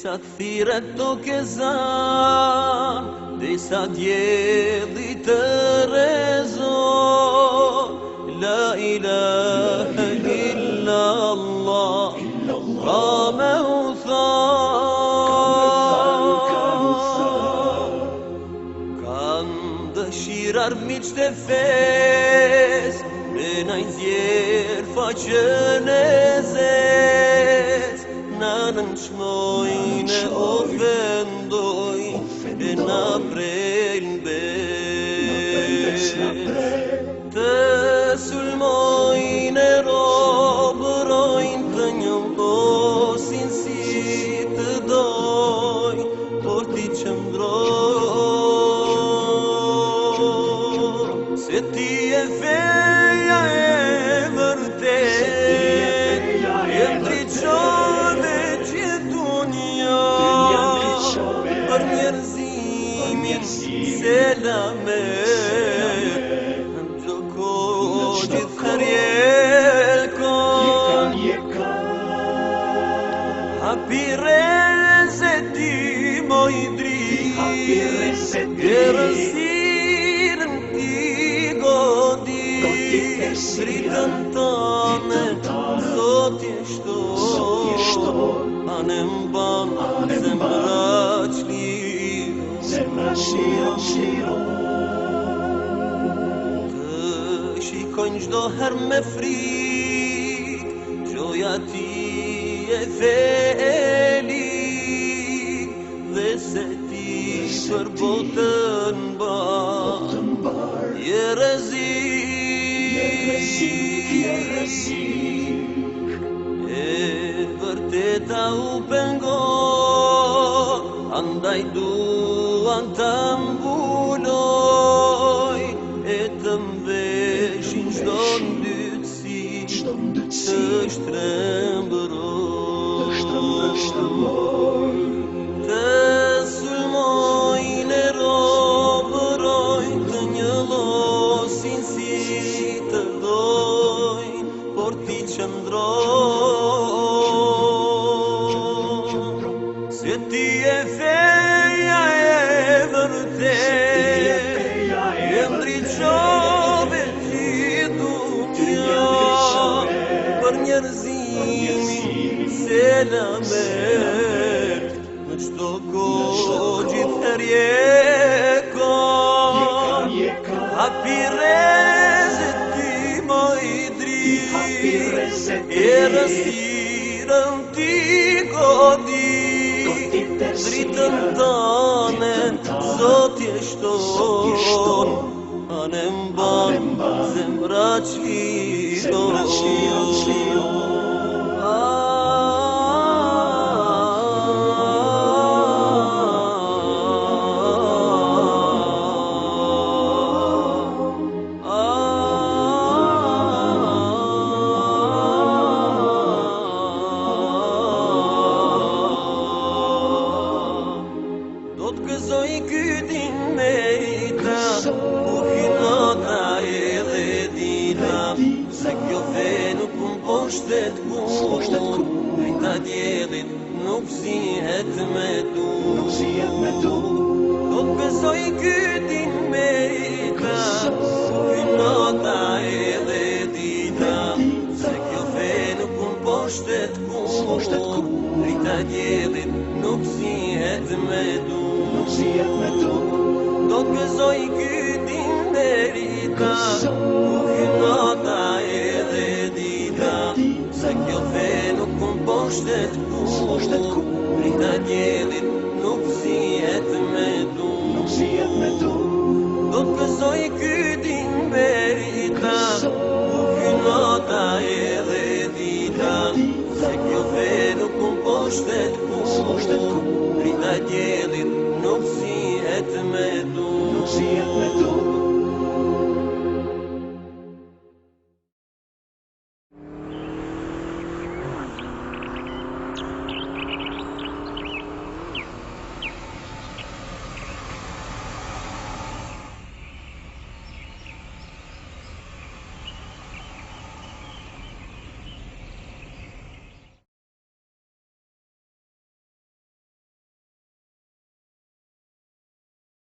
Sa thirret toke zan, desa djeli të rezon, la ilaha illa Allah, ka me u than. Kan dëshirar miqt e fes, me najzjer faqën e zes, na nënçmojnë ofendoj, e na prejnë bes. Të sulmojnë e robërojnë, të njëllosin si të dojnë, por ti qëndroj. Se ti e feja e vërtet, e ndriqove për njerëzimin selamet, në të kohë gjithër jekon. Hapireze ti moj drit, erësirën ti godit, dritën tane zotje shton, anem ban zemra qliro. Të shikojnë çdo her me frik, gjoja ti e felik, dhe se ti për botën bar, je rezik, e vërteta u pengon, andaj duan të mbuloj, e të mbeshin çdo ndytësi, të shtrembëroj. Të sulmojnë e robërojnë, të njëllosin si të dojnë, por ti qëndroj. Se ti e feja e vërtet, e ndriqove gjithë për njerëzimin selamet, në çdo kohë gjithher jekon. Hapireze ti moj drit, erësirën ti godit, dritën tane zotje shton, anem ban zemra qliro. Gëzoj kytin me ita, u hinata edhe dita, se kjo fe nuk më poshtet ku, ita djelit nuk zihet me du. Do gëzoj kytin me ita, u hinata edhe dita, se kjo fe nuk më poshtet ku, ita djelit nuk zihet me du. Do gëzoj kytin merita, u hynata edhe dita, se kjo fe nuk kumposhtet ku, rita djelit nuk zihet me du. Do gëzoj kytin merita, u hynata edhe dita, se kjo fe nuk kumposhtet ku, rita djelit nuk zihet me du.